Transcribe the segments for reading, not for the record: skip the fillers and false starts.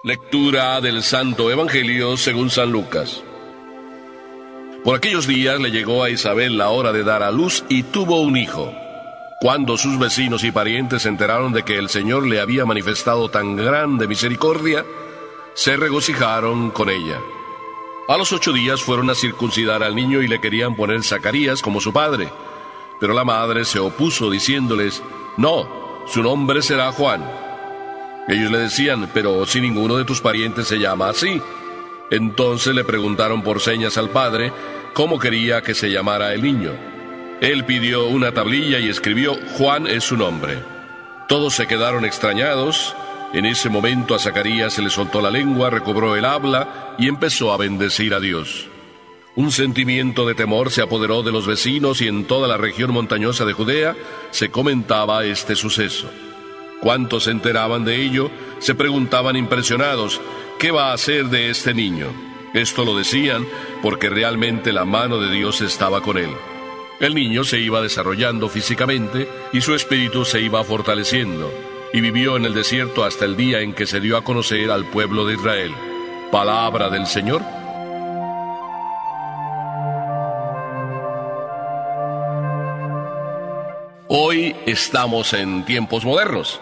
Lectura del Santo Evangelio según San Lucas. Por aquellos días le llegó a Isabel la hora de dar a luz y tuvo un hijo. Cuando sus vecinos y parientes se enteraron de que el Señor le había manifestado tan grande misericordia, se regocijaron con ella. A los 8 días fueron a circuncidar al niño y le querían poner Zacarías como su padre. Pero la madre se opuso diciéndoles: «No, su nombre será Juan». Ellos le decían: «Pero si ninguno de tus parientes se llama así». Entonces le preguntaron por señas al padre cómo quería que se llamara el niño. Él pidió una tablilla y escribió: «Juan es su nombre». Todos se quedaron extrañados. En ese momento a Zacarías se le soltó la lengua, recobró el habla y empezó a bendecir a Dios. Un sentimiento de temor se apoderó de los vecinos y en toda la región montañosa de Judea se comentaba este suceso. Cuantos se enteraban de ello, se preguntaban impresionados: ¿qué va a hacer de este niño? Esto lo decían porque realmente la mano de Dios estaba con él. El niño se iba desarrollando físicamente y su espíritu se iba fortaleciendo, y vivió en el desierto hasta el día en que se dio a conocer al pueblo de Israel. Palabra del Señor. Hoy estamos en tiempos modernos.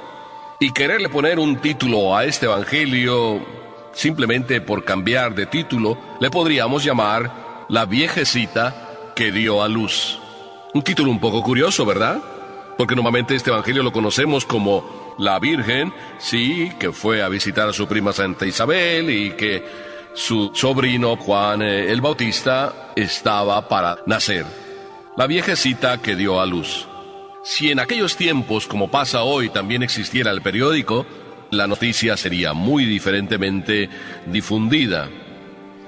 Y quererle poner un título a este evangelio, simplemente por cambiar de título, le podríamos llamar La viejecita que dio a luz. Un título un poco curioso, ¿verdad? Porque normalmente este evangelio lo conocemos como la Virgen, sí, que fue a visitar a su prima Santa Isabel y que su sobrino Juan el Bautista estaba para nacer. La viejecita que dio a luz. Si en aquellos tiempos, como pasa hoy, también existiera el periódico, la noticia sería muy diferentemente difundida.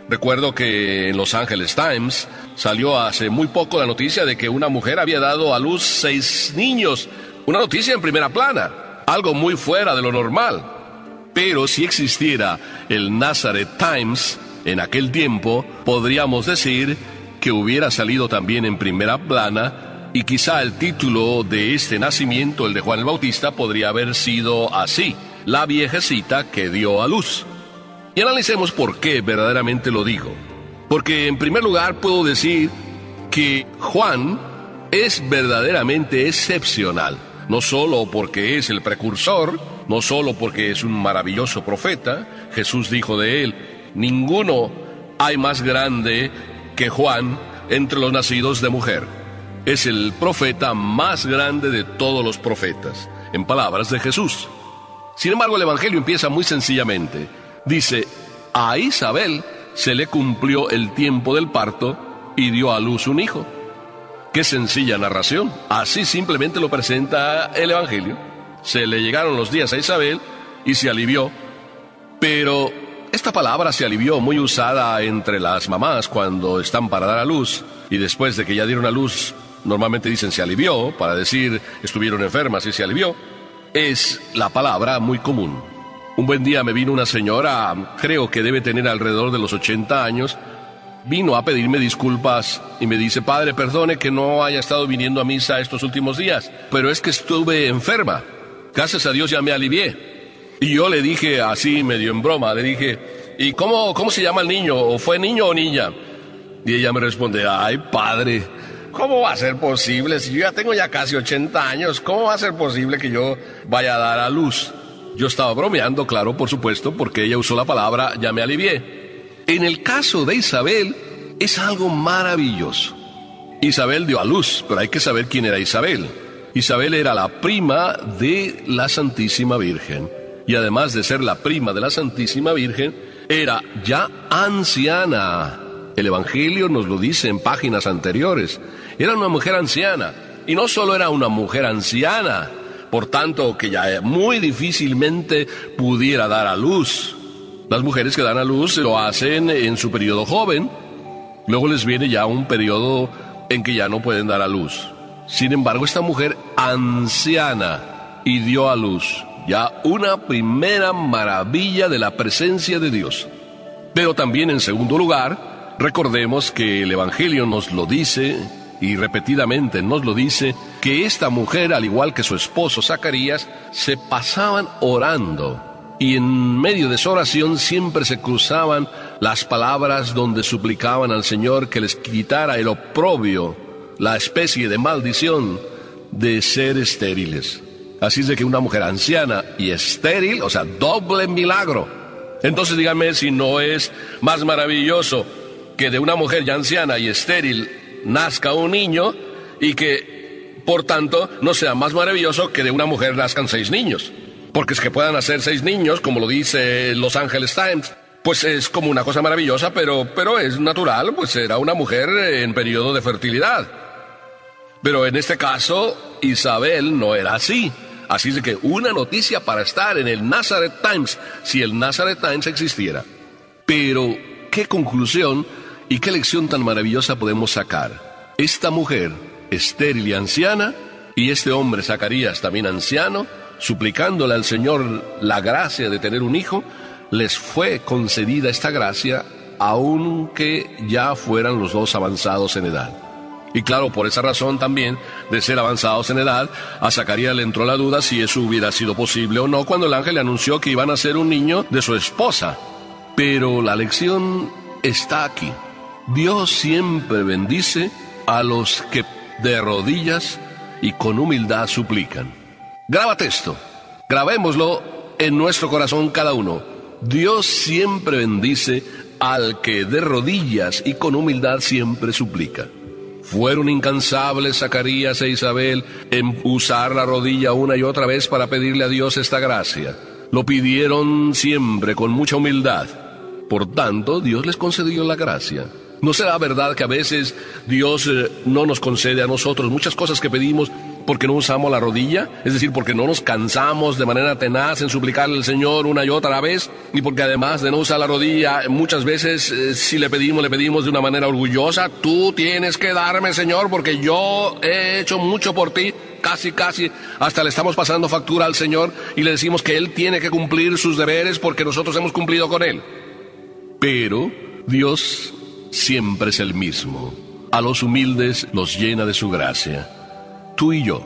Recuerdo que en Los Angeles Times salió hace muy poco la noticia de que una mujer había dado a luz 6 niños. Una noticia en primera plana, algo muy fuera de lo normal. Pero si existiera el Nazareth Times en aquel tiempo, podríamos decir que hubiera salido también en primera plana. Y quizá el título de este nacimiento, el de Juan el Bautista, podría haber sido así: La viejecita que dio a luz. Y analicemos por qué verdaderamente lo digo. Porque en primer lugar puedo decir que Juan es verdaderamente excepcional. No solo porque es el precursor, no solo porque es un maravilloso profeta. Jesús dijo de él: ninguno hay más grande que Juan entre los nacidos de mujer. Es el profeta más grande de todos los profetas, en palabras de Jesús. Sin embargo, el evangelio empieza muy sencillamente. Dice: a Isabel se le cumplió el tiempo del parto y dio a luz un hijo. Qué sencilla narración. Así simplemente lo presenta el evangelio. Se le llegaron los días a Isabel y se alivió. Pero esta palabra se alivió, muy usada entre las mamás cuando están para dar a luz, y después de que ya dieron a luz, normalmente dicen se alivió, para decir estuvieron enfermas y se alivió. Es la palabra muy común. Un buen día me vino una señora, creo que debe tener alrededor de los 80 años, vino a pedirme disculpas y me dice: padre, perdone que no haya estado viniendo a misa estos últimos días, pero es que estuve enferma. Gracias a Dios ya me alivié. Y yo le dije así, medio en broma, le dije: ¿y cómo se llama el niño? ¿O fue niño o niña? Y ella me responde: ay, padre, ¿cómo va a ser posible? Si yo ya tengo casi 80 años, ¿cómo va a ser posible que yo vaya a dar a luz? Yo estaba bromeando, claro, por supuesto, porque ella usó la palabra ya me alivié. En el caso de Isabel, es algo maravilloso. Isabel dio a luz, pero hay que saber quién era Isabel. Isabel era la prima de la Santísima Virgen. Y además de ser la prima de la Santísima Virgen, era ya anciana. El Evangelio nos lo dice en páginas anteriores. Era una mujer anciana. Y no solo era una mujer anciana, por tanto que ya muy difícilmente pudiera dar a luz. Las mujeres que dan a luz lo hacen en su periodo joven. Luego les viene ya un periodo en que ya no pueden dar a luz. Sin embargo, esta mujer anciana y dio a luz. Ya una primera maravilla de la presencia de Dios. Pero también, en segundo lugar, recordemos que el Evangelio nos lo dice, y repetidamente nos lo dice, que esta mujer, al igual que su esposo Zacarías, se pasaban orando. y en medio de su oración siempre se cruzaban las palabras donde suplicaban al Señor que les quitara el oprobio, la especie de maldición de ser estériles. Así es de que una mujer anciana y estéril, o sea, doble milagro. Entonces díganme si no es más maravilloso que de una mujer ya anciana y estéril nazca un niño, y que, por tanto, no sea más maravilloso que de una mujer nazcan 6 niños. Porque es que puedan nacer 6 niños, como lo dice Los Angeles Times, pues es como una cosa maravillosa, pero es natural, pues era una mujer en periodo de fertilidad. Pero en este caso, Isabel no era así. Así es que una noticia para estar en el Nazareth Times, si el Nazareth Times existiera. Pero, ¿qué conclusión y qué lección tan maravillosa podemos sacar? Esta mujer, estéril y anciana, y este hombre, Zacarías, también anciano, suplicándole al Señor la gracia de tener un hijo, les fue concedida esta gracia, aunque ya fueran los dos avanzados en edad. Y claro, por esa razón también, de ser avanzados en edad, a Zacarías le entró la duda si eso hubiera sido posible o no cuando el ángel le anunció que iban a ser un niño de su esposa. Pero la lección está aquí. Dios siempre bendice a los que de rodillas y con humildad suplican. Grábate esto, grabémoslo en nuestro corazón cada uno. Dios siempre bendice al que de rodillas y con humildad siempre suplica. Fueron incansables Zacarías e Isabel en usar la rodilla una y otra vez para pedirle a Dios esta gracia. Lo pidieron siempre con mucha humildad. Por tanto, Dios les concedió la gracia. ¿No será verdad que a veces Dios no nos concede a nosotros muchas cosas que pedimos porque no usamos la rodilla? Es decir, porque no nos cansamos de manera tenaz en suplicarle al Señor una y otra vez, y porque además de no usar la rodilla, muchas veces si le pedimos de una manera orgullosa. Tú tienes que darme, Señor, porque yo he hecho mucho por ti. Casi, hasta le estamos pasando factura al Señor y le decimos que Él tiene que cumplir sus deberes porque nosotros hemos cumplido con Él. Pero Dios siempre es el mismo. A los humildes los llena de su gracia. Tú y yo,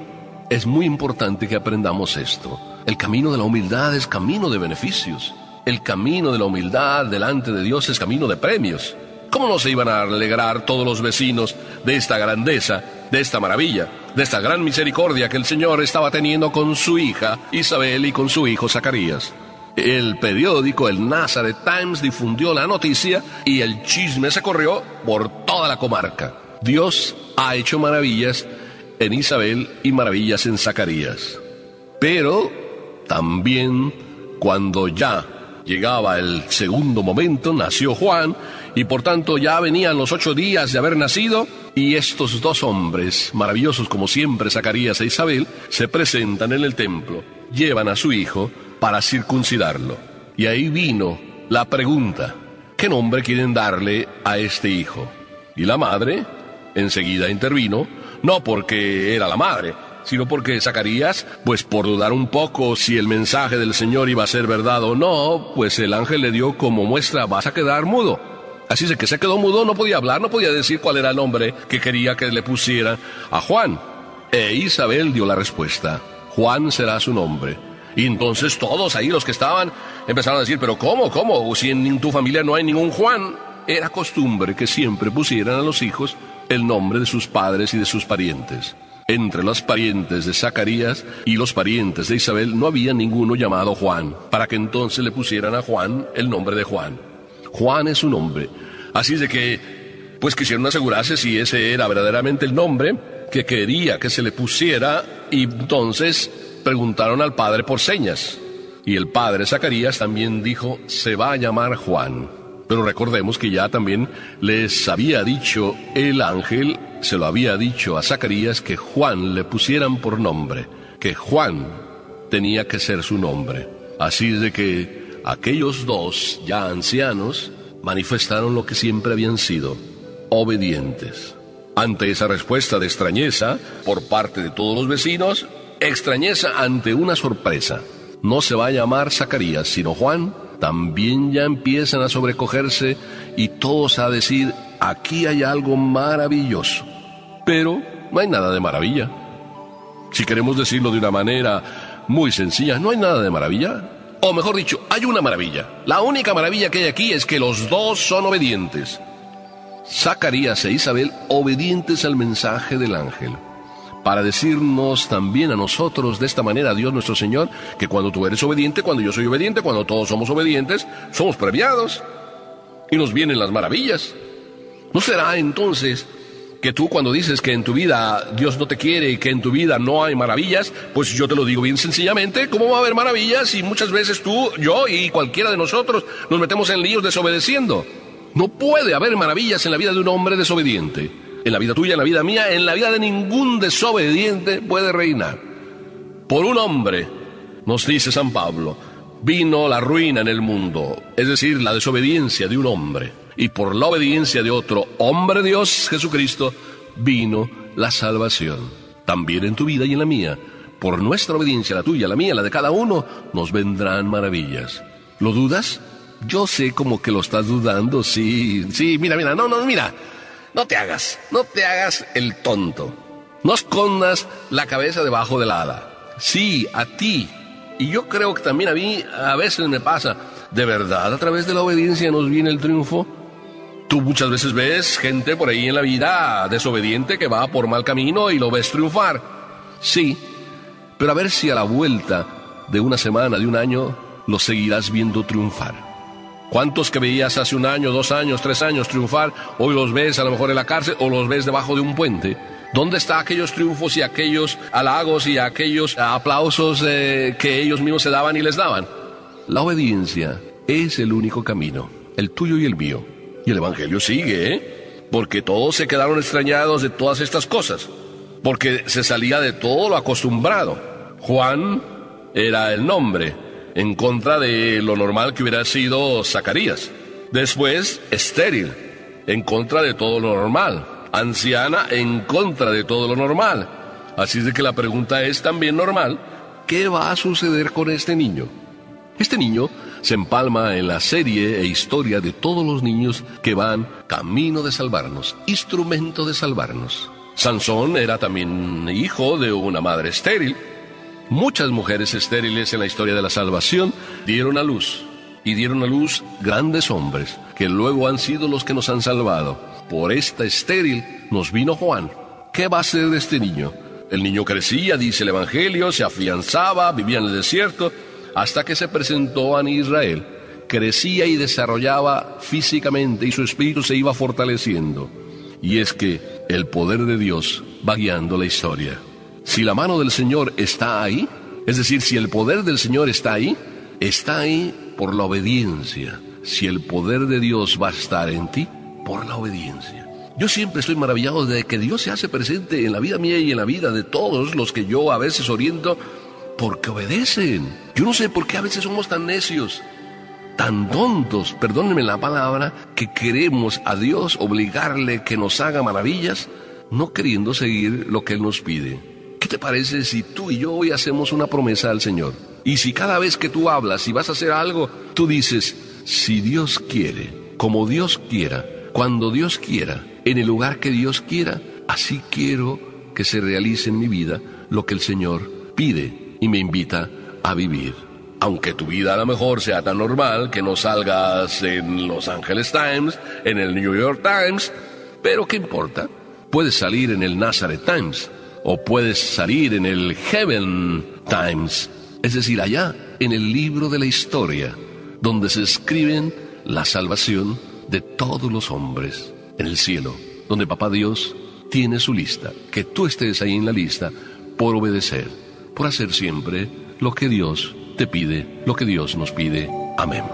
es muy importante que aprendamos esto. El camino de la humildad es camino de beneficios. El camino de la humildad delante de Dios es camino de premios. ¿Cómo no se iban a alegrar todos los vecinos de esta grandeza, de esta maravilla, de esta gran misericordia que el Señor estaba teniendo con su hija Isabel y con su hijo Zacarías? El periódico, el Nazareth Times, difundió la noticia y el chisme se corrió por toda la comarca. Dios ha hecho maravillas en Isabel y maravillas en Zacarías. Pero también cuando ya llegaba el segundo momento, nació Juan, y por tanto ya venían los 8 días de haber nacido, y estos 2 hombres, maravillosos como siempre, Zacarías e Isabel, se presentan en el templo, llevan a su hijo para circuncidarlo. Y ahí vino la pregunta: ¿qué nombre quieren darle a este hijo? Y la madre enseguida intervino, no porque era la madre, sino porque Zacarías, pues por dudar un poco si el mensaje del Señor iba a ser verdad o no, pues el ángel le dio como muestra: vas a quedar mudo. Así es que se quedó mudo, no podía hablar, no podía decir cuál era el nombre que quería que le pusiera a Juan. E Isabel dio la respuesta: Juan será su nombre. Y entonces todos ahí, los que estaban, empezaron a decir: ¿pero cómo? Si en tu familia no hay ningún Juan. Era costumbre que siempre pusieran a los hijos el nombre de sus padres y de sus parientes. Entre los parientes de Zacarías y los parientes de Isabel no había ninguno llamado Juan, para que entonces le pusieran a Juan el nombre de Juan. Juan es su nombre. Así es de que, pues quisieron asegurarse si ese era verdaderamente el nombre que quería que se le pusiera, y entonces preguntaron al padre por señas. Y el padre Zacarías también dijo: se va a llamar Juan. Pero recordemos que ya también les había dicho el ángel, se lo había dicho a Zacarías, que Juan le pusieran por nombre, que Juan tenía que ser su nombre. Así es de que aquellos 2 ya ancianos manifestaron lo que siempre habían sido: obedientes. Ante esa respuesta de extrañeza por parte de todos los vecinos, extrañeza ante una sorpresa. No se va a llamar Zacarías, sino Juan. También ya empiezan a sobrecogerse y todos a decir: aquí hay algo maravilloso. Pero no hay nada de maravilla. Si queremos decirlo de una manera muy sencilla, no hay nada de maravilla. O mejor dicho, hay una maravilla. La única maravilla que hay aquí es que los dos son obedientes. Zacarías e Isabel obedientes al mensaje del ángel, para decirnos también a nosotros de esta manera, Dios nuestro Señor, que cuando tú eres obediente, cuando yo soy obediente, cuando todos somos obedientes, somos premiados y nos vienen las maravillas. ¿No será entonces que tú cuando dices que en tu vida Dios no te quiere y que en tu vida no hay maravillas, pues yo te lo digo bien sencillamente, ¿cómo va a haber maravillas si muchas veces tú, yo y cualquiera de nosotros nos metemos en líos desobedeciendo? No puede haber maravillas en la vida de un hombre desobediente. En la vida tuya, en la vida mía, en la vida de ningún desobediente puede reinar. Por un hombre, nos dice San Pablo, vino la ruina en el mundo, es decir, la desobediencia de un hombre. Y por la obediencia de otro hombre, Dios Jesucristo, vino la salvación. También en tu vida y en la mía, por nuestra obediencia, la tuya, la mía, la de cada uno, nos vendrán maravillas. ¿Lo dudas? Yo sé como que lo estás dudando, sí, mira, no te hagas el tonto. No escondas la cabeza debajo del ala. Sí, a ti, y yo creo que también a mí, a veces me pasa, ¿de verdad a través de la obediencia nos viene el triunfo? Tú muchas veces ves gente por ahí en la vida desobediente que va por mal camino y lo ves triunfar. Sí, pero a ver si a la vuelta de una semana, de un año, lo seguirás viendo triunfar. ¿Cuántos que veías hace un año, 2 años, 3 años triunfar, hoy los ves a lo mejor en la cárcel o los ves debajo de un puente? ¿Dónde están aquellos triunfos y aquellos halagos y aquellos aplausos que ellos mismos se daban y les daban? La obediencia es el único camino, el tuyo y el mío. Y el Evangelio sigue, porque todos se quedaron extrañados de todas estas cosas, porque se salía de todo lo acostumbrado. Juan era el nombre, en contra de lo normal que hubiera sido Zacarías. Después, estéril, en contra de todo lo normal. Anciana, en contra de todo lo normal. Así es de que la pregunta es también normal, ¿qué va a suceder con este niño? Este niño se empalma en la serie e historia de todos los niños que van camino de salvarnos, instrumento de salvarnos. Sansón era también hijo de una madre estéril. Muchas mujeres estériles en la historia de la salvación dieron a luz, y dieron a luz grandes hombres, que luego han sido los que nos han salvado. Por esta estéril nos vino Juan. ¿Qué va a hacer de este niño? El niño crecía, dice el Evangelio, se afianzaba, vivía en el desierto, hasta que se presentó a Israel. Crecía y desarrollaba físicamente y su espíritu se iba fortaleciendo. Y es que el poder de Dios va guiando la historia. Si la mano del Señor está ahí, es decir, si el poder del Señor está ahí por la obediencia. Si el poder de Dios va a estar en ti, por la obediencia. Yo siempre estoy maravillado de que Dios se hace presente en la vida mía y en la vida de todos los que yo a veces oriento, porque obedecen. Yo no sé por qué a veces somos tan necios, tan tontos, perdónenme la palabra, que queremos a Dios obligarle que nos haga maravillas, no queriendo seguir lo que Él nos pide. ¿Qué te parece si tú y yo hoy hacemos una promesa al Señor? Y si cada vez que tú hablas y vas a hacer algo, tú dices, si Dios quiere, como Dios quiera, cuando Dios quiera, en el lugar que Dios quiera, así quiero que se realice en mi vida lo que el Señor pide y me invita a vivir. Aunque tu vida a lo mejor sea tan normal que no salgas en Los Angeles Times, en el New York Times, pero ¿qué importa? Puedes salir en el Nazareth Times, o puedes salir en el Heaven Times, es decir, allá en el libro de la historia, donde se escriben la salvación de todos los hombres, en el cielo, donde Papá Dios tiene su lista, que tú estés ahí en la lista por obedecer, por hacer siempre lo que Dios te pide, lo que Dios nos pide. Amén.